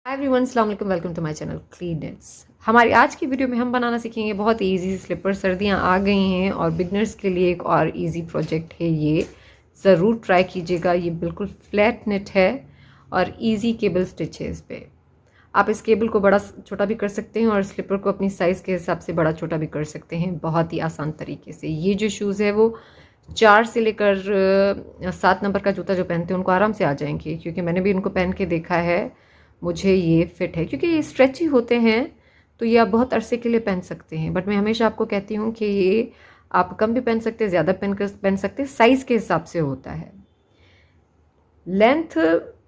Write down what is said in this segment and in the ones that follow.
हाय everyone, अस्सलाम वालेकुम, welcome to my channel Clean Knits. हमारी आज की वीडियो में हम बनाना सीखेंगे बहुत ही इजी स्लीपर। सर्दियां आ गई हैं और बिगनर्स के लिए एक और इजी प्रोजेक्ट है ये। ज़रूर ट्राई कीजिएगा। ये बिल्कुल फ्लैट नेट है और इजी केबल स्टिच है इस पर। आप इस केबल को बड़ा छोटा भी कर सकते हैं और स्लीपर को अपनी साइज़ के हिसाब से बड़ा छोटा भी कर सकते हैं बहुत ही आसान तरीके से। ये जो शूज़ है वो 4 से लेकर 7 नंबर का जूता जो पहनते हैं उनको आराम से आ जाएंगे, क्योंकि मैंने भी इनको पहन के देखा है। मुझे ये फिट है क्योंकि ये स्ट्रेची होते हैं, तो ये आप बहुत अरसे के लिए पहन सकते हैं। बट मैं हमेशा आपको कहती हूँ कि ये आप कम भी पहन सकते हैं, ज़्यादा पहन सकते हैं, साइज़ के हिसाब से होता है। लेंथ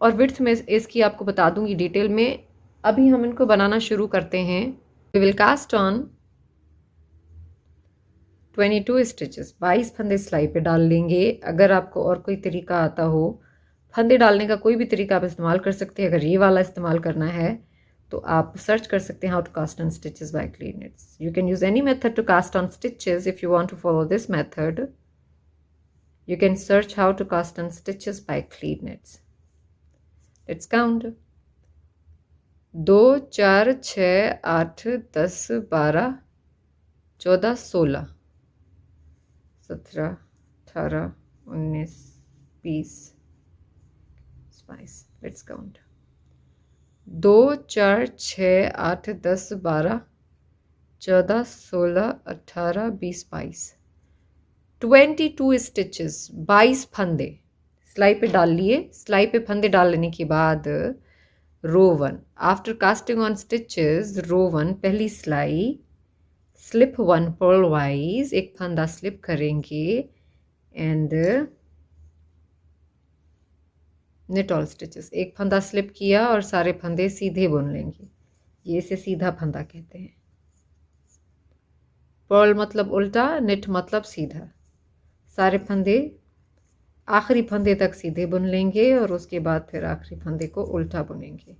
और विड्थ में इसकी आपको बता दूंगी डिटेल में। अभी हम इनको बनाना शुरू करते हैं। We will cast on 22 stitches. 22 फंदे सिलाई पे डाल लेंगे। अगर आपको और कोई तरीका आता हो, फंदे डालने का कोई भी तरीका आप इस्तेमाल कर सकते हैं। अगर ये वाला इस्तेमाल करना है तो आप सर्च कर सकते हैं how to cast on stitches by clean knits. You can use any method to cast on stitches. If you want to follow this method, you can search how to cast on stitches by clean knits. Let's count. 2 4 6 8 10 12 14 16 17 18 19 20 22. Let's count. 2 4 6 8 10 12 14 16 18 20 22 22 stitches, 22 फंदे सिलाई पे डाल लिए। सिलाई पे फंदे डाल लेने के बाद रो 1, आफ्टर कास्टिंग ऑन स्टिचेस, रो 1 पहली सिलाई, स्लिप 1 पर्ल वाइज, एक फंदा स्लिप करेंगे एंड निट ऑल स्टिचेस। एक फंदा स्लिप किया और सारे फंदे सीधे बुन लेंगे। ये इसे सीधा फंदा कहते हैं। पर्ल मतलब उल्टा, निट मतलब सीधा। सारे फंदे आखिरी फंदे तक सीधे बुन लेंगे और उसके बाद फिर आखिरी फंदे को उल्टा बुनेंगे।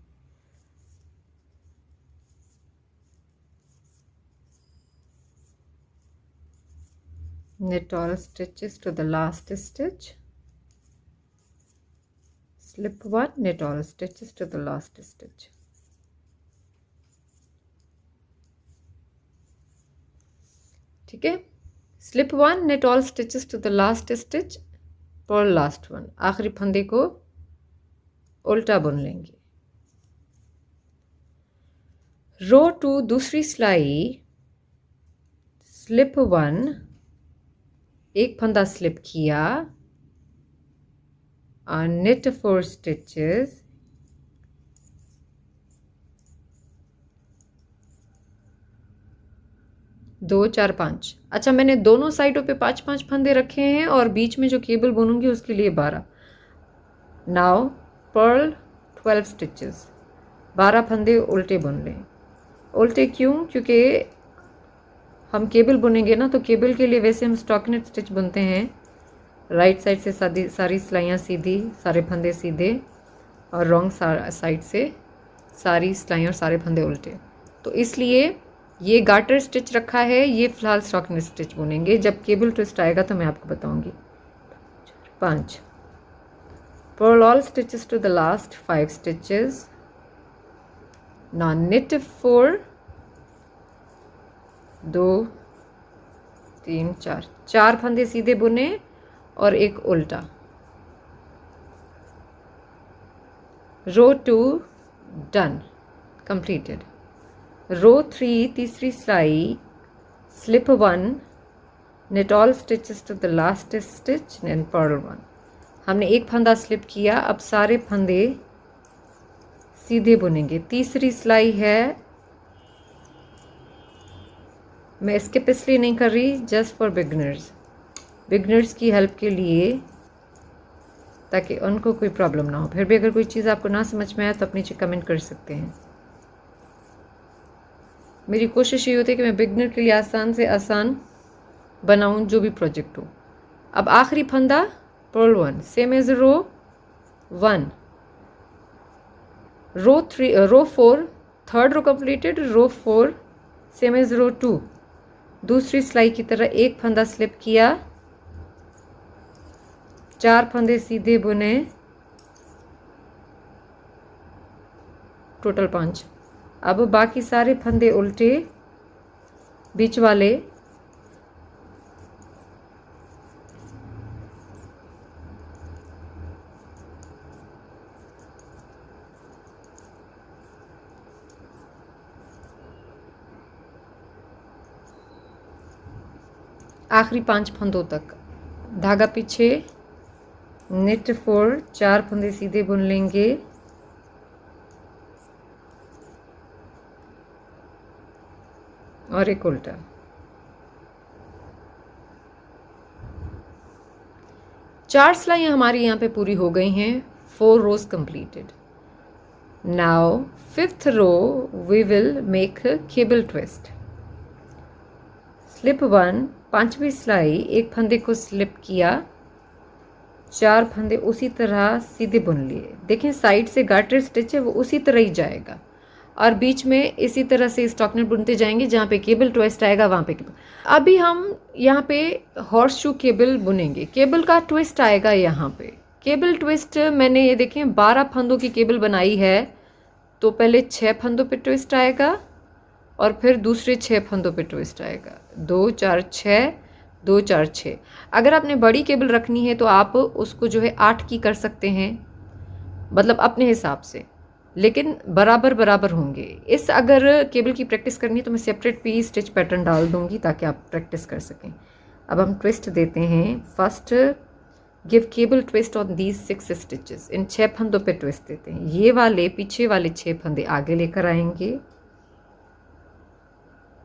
knit all stitches to the last stitch, slip 1, knit all stitches to the last stitch. ठीक है, slip 1, knit all stitches to the last stitch, purl last one, आखिरी फंदे को उल्टा बुन लेंगे। रो 2 दूसरी सिलाई, स्लिप 1, एक फंदा स्लिप किया और knit 4 stitches, दो 4 5। अच्छा, मैंने दोनों साइडों पे 5-5 फंदे रखे हैं और बीच में जो केबल बुनूंगी उसके लिए 12। नाउ पर्ल 12 स्टिचेस, 12 फंदे उल्टे बुन लें। उल्टे क्यों? क्योंकि हम केबल बुनेंगे ना, तो केबल के लिए वैसे हम स्टॉकिनेट स्टिच बुनते हैं। राइट साइड से सारी सिलाइयाँ सीधी, सारे फंदे सीधे, और रॉन्ग साइड से सारी सिलाइयाँ और सारे फंदे उल्टे। तो इसलिए ये गार्टर स्टिच रखा है। ये फ़िलहाल स्टॉकिनेट स्टिच बुनेंगे। जब केबल ट्विस्ट आएगा तो मैं आपको बताऊंगी। 5 purl all stitches to the last 5 stitches. Now knit 4, 2 3 4 फंदे सीधे बुने और एक उल्टा। रो 2 डन, कंप्लीटेड। रो 3 तीसरी सिलाई, slip 1, knit all stitches to the last stitch and purl 1। हमने एक फंदा स्लिप किया, अब सारे फंदे सीधे बुनेंगे। तीसरी सिलाई है, मैं स्किप इसलिए नहीं कर रही, जस्ट फॉर बिगनर्स की हेल्प के लिए, ताकि उनको कोई प्रॉब्लम ना हो। फिर भी अगर कोई चीज़ आपको ना समझ में आए तो अपनी कमेंट कर सकते हैं। मेरी कोशिश ये होती है कि मैं बिगनर के लिए आसान से आसान बनाऊं जो भी प्रोजेक्ट हो। अब आखिरी फंदा पर्ल 1, सेम एज रो 1। रो 4 थर्ड रो कंप्लीटेड। रो 4 सेम एज रो 2, दूसरी सिलाई की तरह एक फंदा स्लिप किया, 4 फंदे सीधे बुने, टोटल 5। अब बाकी सारे फंदे उल्टे, बीच वाले आखिरी 5 फंदों तक। धागा पीछे, निट 4, 4 फंदे सीधे बुन लेंगे, और एक उल्टा। चार सिलाइयाँ हमारी यहाँ पे पूरी हो गई हैं। 4 rows completed. Now 5th row we will make cable twist. Slip 1, 5वीं सिलाई, एक फंदे को स्लिप किया, 4 फंदे उसी तरह सीधे बुन लिए। देखें साइड से गार्टर स्टिच है वो उसी तरह ही जाएगा, और बीच में इसी तरह से स्टॉकनेट बुनते जाएंगे। जहाँ पे केबल ट्विस्ट आएगा वहाँ पे केबल। अभी हम यहाँ पे हॉर्स शू केबल बुनेंगे। केबल का ट्विस्ट आएगा यहाँ पे। केबल ट्विस्ट मैंने ये देखें 12 फंदों की केबल बनाई है, तो पहले 6 फंदों पे ट्विस्ट आएगा और फिर दूसरे 6 फंदों पे ट्विस्ट आएगा। 2 4 6, 2 4 6। अगर आपने बड़ी केबल रखनी है तो आप उसको जो है 8 की कर सकते हैं, मतलब अपने हिसाब से, लेकिन बराबर बराबर होंगे। इस अगर केबल की प्रैक्टिस करनी है तो मैं सेपरेट पी स्टिच पैटर्न डाल दूंगी ताकि आप प्रैक्टिस कर सकें। अब हम ट्विस्ट देते हैं। First give cable twist on these 6 stitches. इन 6 फंदों पे ट्विस्ट देते हैं। ये वाले पीछे वाले 6 फंदे आगे लेकर आएंगे।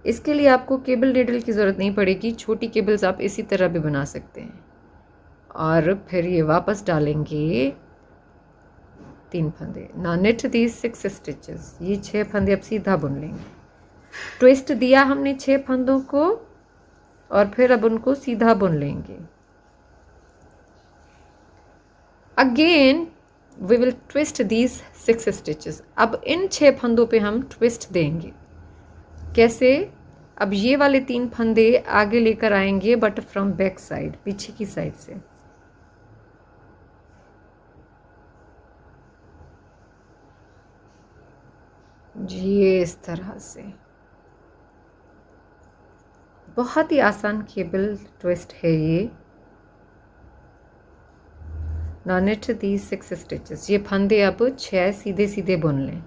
इसके लिए आपको केबल नीडल की ज़रूरत नहीं पड़ेगी, छोटी केबल्स आप इसी तरह भी बना सकते हैं। और फिर ये वापस डालेंगे 3 फंदे। ना निट दीज 6 स्टिचेस। ये 6 फंदे अब सीधा बुन लेंगे। ट्विस्ट दिया हमने 6 फंदों को, और फिर अब उनको सीधा बुन लेंगे। Again we will twist these 6 stitches. अब इन 6 फंदों पे हम ट्विस्ट देंगे। कैसे? अब ये वाले 3 फंदे आगे लेकर आएंगे, बट फ्रॉम बैक साइड, पीछे की साइड से। ये इस तरह से। बहुत ही आसान केबल ट्विस्ट है ये। Now knit these 6 stitches. ये फंदे अब 6 सीधे सीधे बुन लें।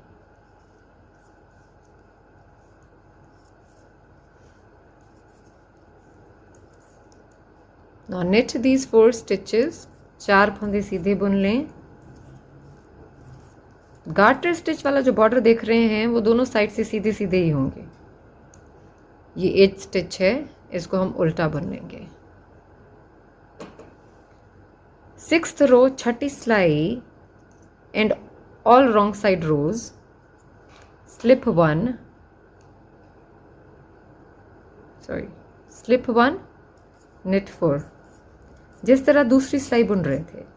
Now knit these 4 stitches. 4 फंदे सीधे बुन लें। गार्टर स्टिच वाला जो बॉर्डर देख रहे हैं वो दोनों साइड से सीधे सीधे ही होंगे। ये 8 स्टिच है, इसको हम उल्टा बुन लेंगे। 6th रो, 6ठी सिलाई, and all wrong side rows. Slip 1, slip 1, knit 4, जिस तरह दूसरी सिलाई बुन रहे थे।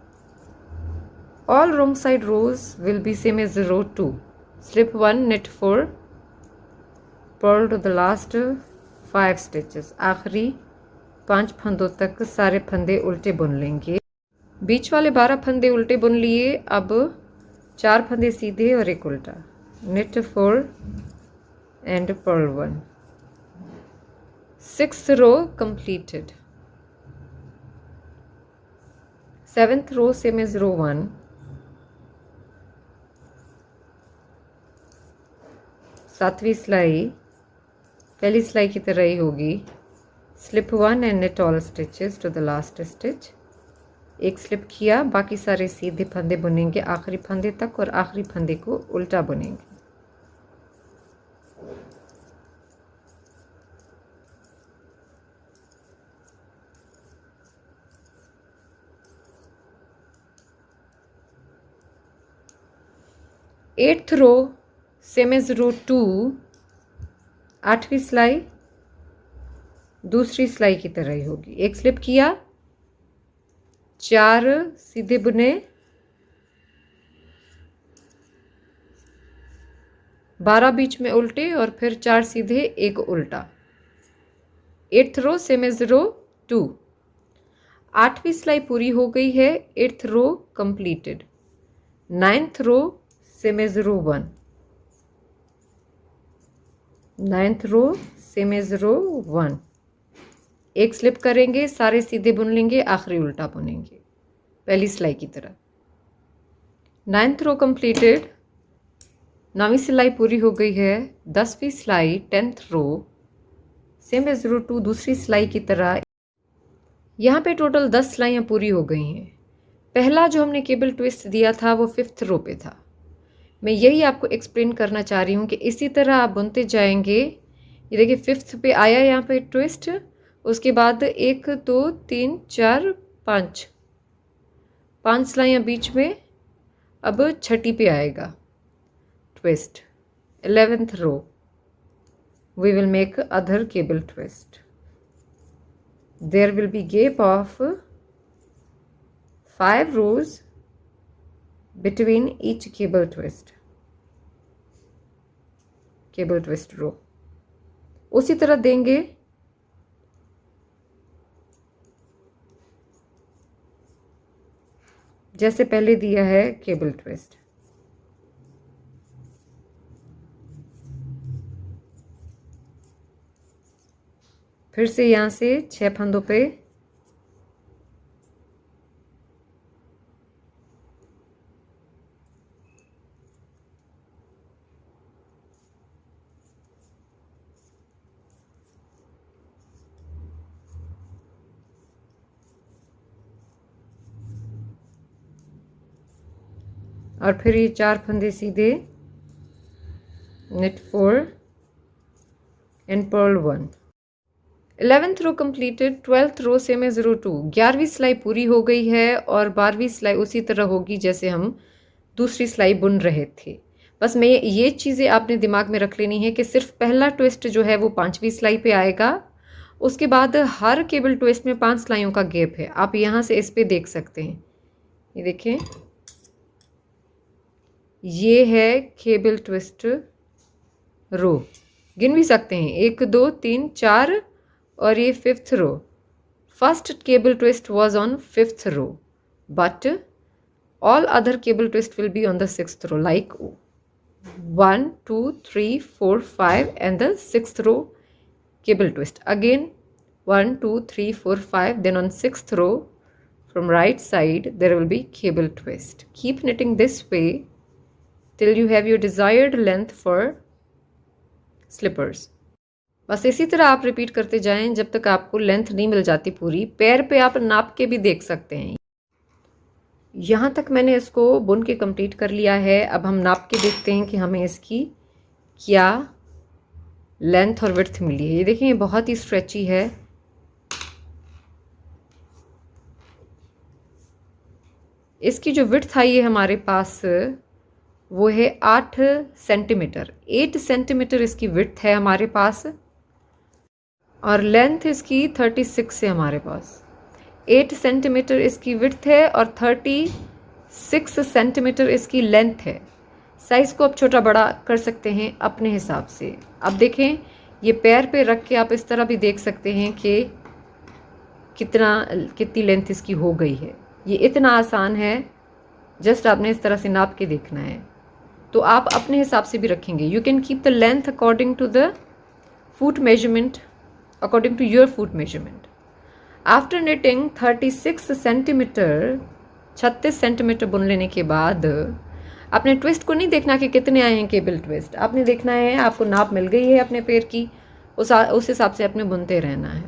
All wrong side rows will be same as row 2. Slip 1, knit 4, purl to the last 5 stitches. आखिरी 5 फंदों तक सारे फंदे उल्टे बुन लेंगे। बीच वाले 12 फंदे उल्टे बुन लिए। अब 4 फंदे सीधे और एक उल्टा। knit 4 and purl 1. 6th row completed. 7th row same as row 1. सातवीं सिलाई पहली सिलाई की तरह ही होगी। Slip 1 and knit all stitches to the last stitch. एक स्लिप किया, बाकी सारे सीधे फंदे बुनेंगे आखिरी फंदे तक, और आखिरी फंदे को उल्टा बुनेंगे। एट्थ रो सेम एज रो 2। 8वीं सिलाई दूसरी सिलाई की तरह ही होगी। एक स्लिप किया, 4 सीधे बुने, 12 बीच में उल्टे, और फिर 4 सीधे एक उल्टा। 8th रो सेम एज रो 2। 8वीं सिलाई पूरी हो गई है। 8th रो कंप्लीटेड। 9th रो सेम एज रो 1। 9th रो सेम एज रो 1, एक स्लिप करेंगे, सारे सीधे बुन लेंगे, आखिरी उल्टा बुनेंगे पहली सिलाई की तरह। 9th रो कंप्लीटेड, 9वीं सिलाई पूरी हो गई है। 10वीं सिलाई 10th रो सेम एज रो 2 दूसरी सिलाई की तरह। यहाँ पे टोटल 10 सिलाइयाँ पूरी हो गई हैं। पहला जो हमने केबल ट्विस्ट दिया था वो 5th रो पे था। मैं यही आपको एक्सप्लेन करना चाह रही हूँ कि इसी तरह आप बुनते जाएंगे। ये देखिए 5th पे आया यहाँ पे ट्विस्ट, उसके बाद 1 2 3 4 5 सिलाइयाँ बीच में, अब छठी पे आएगा twist. 11th row we will make other cable twist. There will be gap of 5 rows between each cable twist row। उसी तरह देंगे। जैसे पहले दिया है केबल ट्विस्ट। फिर से यहाँ से 6 फंदों पे और फिर ये 4 फंदे सीधे, knit 4 and purl 1। 11th row completed. 12th row same as row 2, 11वीं सिलाई पूरी हो गई है और 12वीं सिलाई उसी तरह होगी जैसे हम दूसरी सिलाई बुन रहे थे। बस मैं ये चीज़ें आपने दिमाग में रख लेनी है कि सिर्फ पहला ट्विस्ट जो है वो 5वीं सिलाई पे आएगा। उसके बाद हर केबल ट्विस्ट में 5 सिलाइयों का गैप है। आप यहाँ से इस पे देख सकते हैं, ये देखें, ये है केबल ट्विस्ट रो। गिन भी सकते हैं 1 2 3 4, और ये 5th row. First cable twist was on 5th row, but all other cable twist will be on the 6th row, like 1 2 3 4 5 and the 6th row cable twist. Again 1 2 3 4 5, then on 6th row from right side there will be cable twist. Keep knitting this way till you have your desired length for slippers. बस इसी तरह आप repeat करते जाएं जब तक आपको length नहीं मिल जाती पूरी। पैर पे आप नाप के भी देख सकते हैं। यहाँ तक मैंने इसको बुन के कंप्लीट कर लिया है। अब हम नाप के देखते हैं कि हमें इसकी क्या लेंथ और विड्थ मिली है। ये देखें, ये बहुत ही स्ट्रेची है। इसकी जो विड्थ आई है हमारे पास वो है 8 सेंटीमीटर। 8 सेंटीमीटर इसकी विड्थ है हमारे पास, और लेंथ इसकी 36 है हमारे पास। 8 सेंटीमीटर इसकी विड्थ है और 36 सेंटीमीटर इसकी लेंथ है। साइज़ को आप छोटा बड़ा कर सकते हैं अपने हिसाब से। अब देखें, ये पैर पे रख के आप इस तरह भी देख सकते हैं कि कितनी लेंथ इसकी हो गई है। ये इतना आसान है, जस्ट आपने इस तरह से नाप के देखना है। तो आप अपने हिसाब से भी रखेंगे। You can keep the length according to the foot measurement, according to your foot measurement. After knitting 36 centimetre, 36 centimetre बुन लेने के बाद आपने ट्विस्ट को नहीं देखना कि कितने आए हैं केबल ट्विस्ट। आपने देखना है आपको नाप मिल गई है अपने पैर की, उस हिसाब से आपने बुनते रहना है।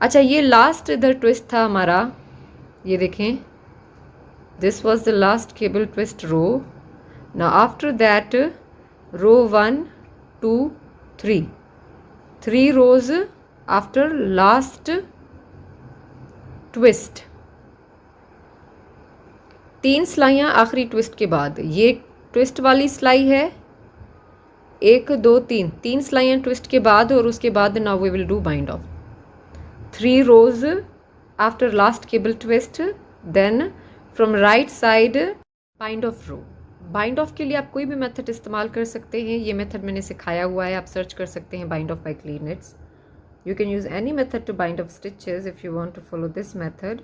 अच्छा, ये लास्ट इधर ट्विस्ट था हमारा, ये देखें, this was the last cable twist row. Now after that row 1 2 3 rows after last twist, 3 सिलाइयाँ आखिरी ट्विस्ट के बाद। ये ट्विस्ट वाली सिलाई है, 1 2 3 सिलाइयाँ ट्विस्ट के बाद, और उसके बाद now we will do bind off. 3 rows after last cable twist, then from right side bind off row. Bind off के लिए आप कोई भी मेथड इस्तेमाल कर सकते हैं। ये मेथड मैंने सिखाया हुआ है, आप सर्च कर सकते हैं bind off by clean knits. You can use any method to bind off stitches if you want to follow this method.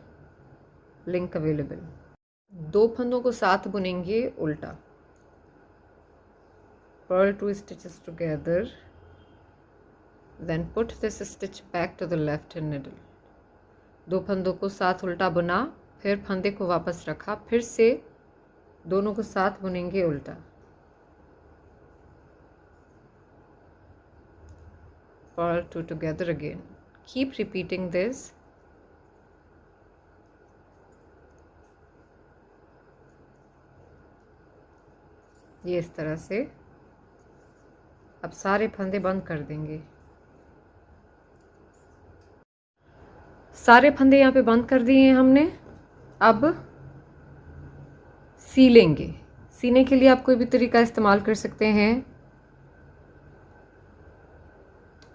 Link available. 2 फंदों को साथ बुनेंगे उल्टा। Purl 2 stitches together, then put this stitch back to the left hand needle. 2 फंदों को साथ उल्टा बुना, फिर फंदे को वापस रखा, फिर से दोनों को साथ बुनेंगे उल्टा। Purl 2 together again. Keep repeating this. ये इस तरह से। अब सारे फंदे बंद कर देंगे। सारे फंदे यहाँ पे बंद कर दिए हैं हमने। अब सीलेंगे। सीने के लिए आप कोई भी तरीका इस्तेमाल कर सकते हैं,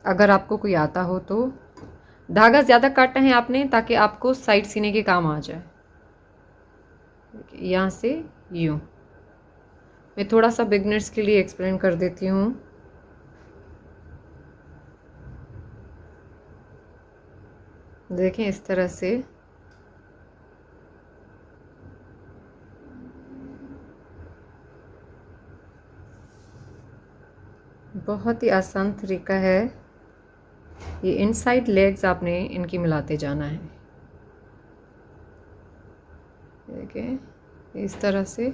अगर आपको कोई आता हो तो। धागा ज़्यादा काटना है आपने ताकि आपको साइड सीने के काम आ जाए। यहाँ से यूँ। मैं थोड़ा सा बिगनर्स के लिए एक्सप्लेन कर देती हूँ। देखें इस तरह से। बहुत ही आसान तरीका है। ये इनसाइड लेग्स आपने इनकी मिलाते जाना है। देखें इस तरह से।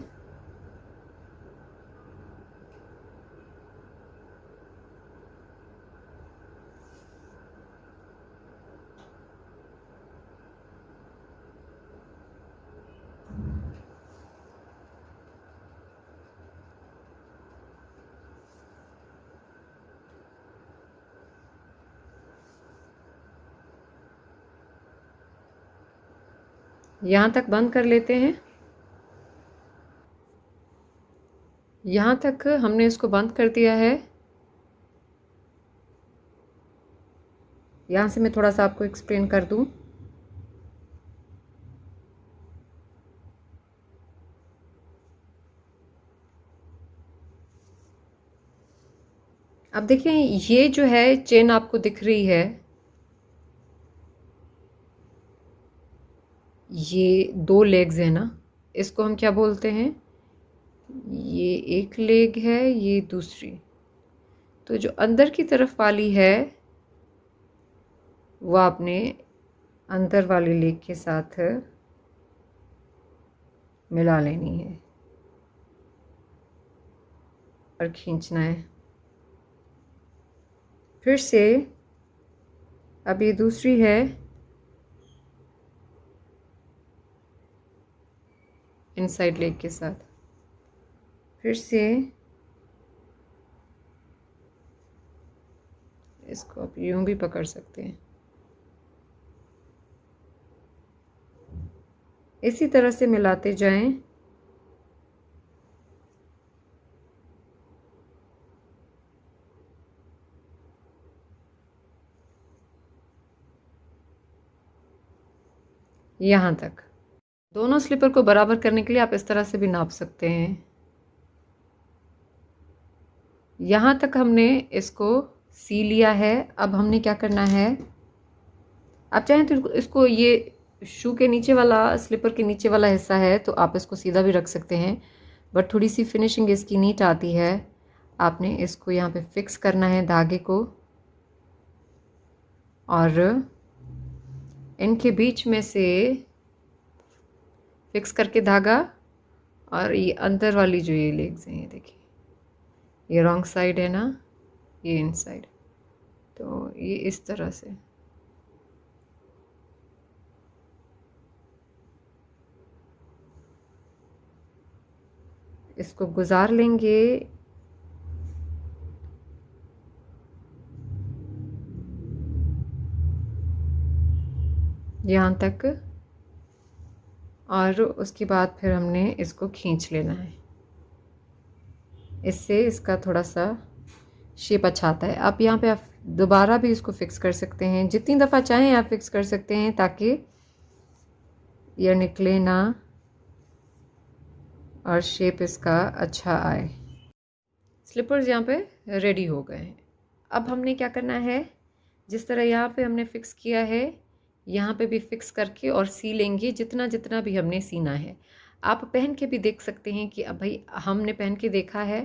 यहाँ तक बंद कर लेते हैं। यहाँ तक हमने इसको बंद कर दिया है। यहाँ से मैं थोड़ा सा आपको एक्सप्लेन कर दूँ। अब देखिए ये जो है चेन आपको दिख रही है, ये 2 लेग्स है ना, इसको हम क्या बोलते हैं? ये एक लेग है, ये दूसरी। तो जो अंदर की तरफ वाली है वो आपने अंदर वाली लेग के साथ मिला लेनी है और खींचना है। फिर से अब ये दूसरी है, इनसाइड लेग के साथ। फिर से इसको आप यूं भी पकड़ सकते हैं। इसी तरह से मिलाते जाएं। यहाँ तक। दोनों स्लीपर को बराबर करने के लिए आप इस तरह से भी नाप सकते हैं। यहाँ तक हमने इसको सी लिया है। अब हमने क्या करना है, आप चाहें तो इसको, ये शू के नीचे वाला, स्लीपर के नीचे वाला हिस्सा है तो आप इसको सीधा भी रख सकते हैं, बट थोड़ी सी फिनिशिंग इसकी नीट आती है। आपने इसको यहाँ पे फिक्स करना है धागे को, और इनके बीच में से फिक्स करके धागा, और ये अंदर वाली जो ये लेग्स हैं, ये देखिए ये रॉन्ग साइड है ना, ये इन साइड, तो ये इस तरह से इसको गुजार लेंगे। यहाँ तक, और उसके बाद फिर हमने इसको खींच लेना है। इससे इसका थोड़ा सा शेप अच्छा आता है। आप यहाँ पे आप दोबारा भी इसको फिक्स कर सकते हैं, जितनी दफ़ा चाहें आप फिक्स कर सकते हैं ताकि यह निकले ना और शेप इसका अच्छा आए। स्लीपर्स यहाँ पे रेडी हो गए हैं। अब हमने क्या करना है, जिस तरह यहाँ पे हमने फिक्स किया है, यहाँ पे भी फिक्स करके और सी लेंगे जितना जितना भी हमने सीना है। आप पहन के भी देख सकते हैं कि अब भाई हमने पहन के देखा है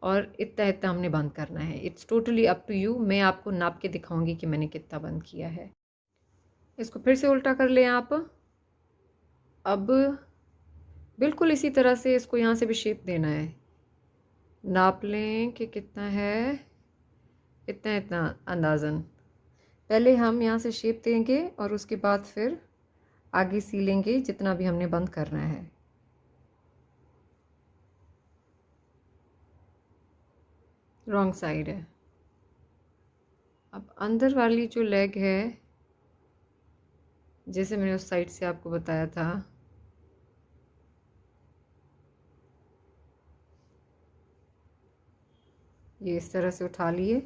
और इतना इतना हमने बंद करना है। It's totally up to you. मैं आपको नाप के दिखाऊंगी कि मैंने कितना बंद किया है। इसको फिर से उल्टा कर लें आप। अब बिल्कुल इसी तरह से इसको यहाँ से भी शेप देना है। नाप लें कि कितना है, इतना इतना अंदाज़न। पहले हम यहाँ से शेप देंगे और उसके बाद फिर आगे सीलेंगे जितना भी हमने बंद करना है। रॉन्ग साइड है। अब अंदर वाली जो लेग है, जैसे मैंने उस साइड से आपको बताया था, ये इस तरह से उठा लिए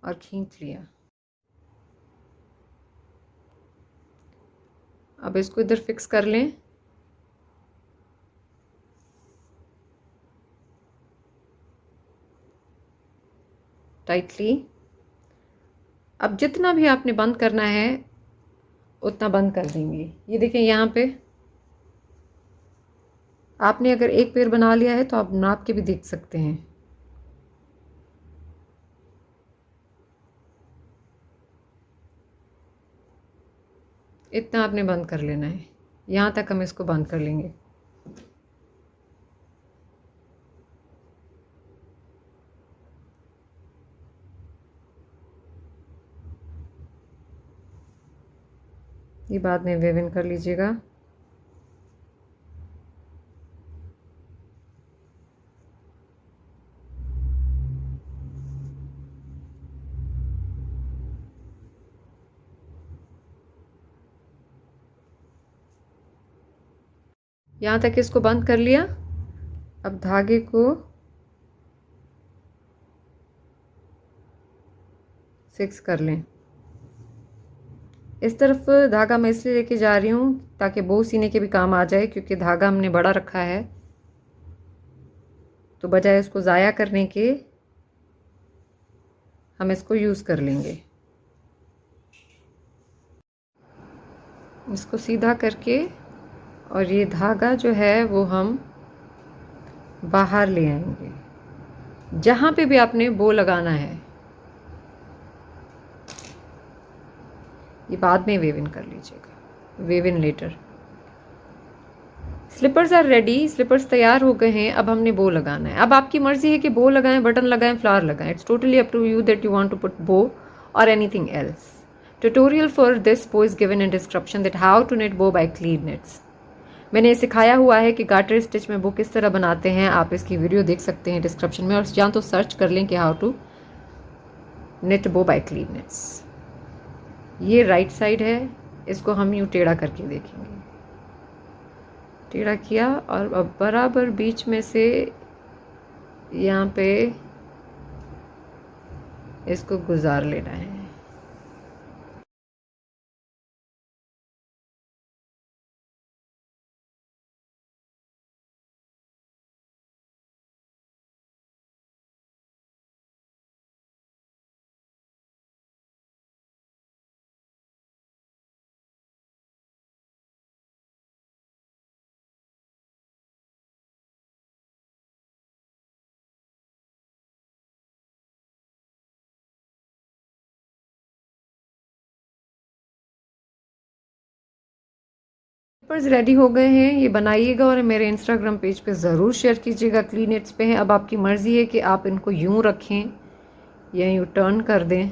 और खींच लिया। अब इसको इधर फिक्स कर लें। टाइटली। अब जितना भी आपने बंद करना है उतना बंद कर देंगे। ये देखें, यहाँ पे आपने अगर एक पैर बना लिया है तो आप नाप के भी देख सकते हैं। इतना आपने बंद कर लेना है। यहाँ तक हम इसको बंद कर लेंगे। ये बाद में वेव इन कर लीजिएगा। यहाँ तक इसको बंद कर लिया। अब धागे को फिक्स कर लें। इस तरफ धागा मैं इसलिए लेके जा रही हूँ ताकि बो सीने के भी काम आ जाए, क्योंकि धागा हमने बड़ा रखा है, तो बजाय इसको ज़ाया करने के हम इसको यूज़ कर लेंगे। इसको सीधा करके और ये धागा जो है वो हम बाहर ले आएंगे, जहाँ पे भी आपने बो लगाना है। ये बाद में वेव इन कर लीजिएगा, weave in later. Slippers are ready. Slippers तैयार हो गए हैं। अब हमने बो लगाना है। अब आपकी मर्जी है कि बो लगाएं, बटन लगाएं, फ्लावर लगाएं। It's totally up to you that you want to put bow और anything else. Tutorial for this bow is given in description that how to knit bow by clean knits. मैंने सिखाया हुआ है कि garter stitch में बो किस तरह बनाते हैं। आप इसकी वीडियो देख सकते हैं डिस्क्रिप्शन में, और या तो सर्च कर लें कि how to knit bow by clean nits. ये राइट साइड है, इसको हम यूँ टेढ़ा करके देखेंगे। टेढ़ा किया और अब बराबर बीच में से यहाँ पे इसको गुजार लेना है। पेपर्स रेडी हो गए हैं। ये बनाइएगा और मेरे इंस्टाग्राम पेज पे ज़रूर शेयर कीजिएगा। क्लीन इट्स पे हैं। अब आपकी मर्ज़ी है कि आप इनको यूं रखें या यूं टर्न कर दें।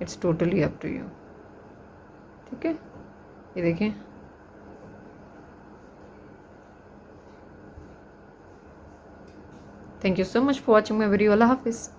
It's totally up to you. ठीक है, ये देखें। Thank you so much for watching my video. अल्लाह हाफिज़।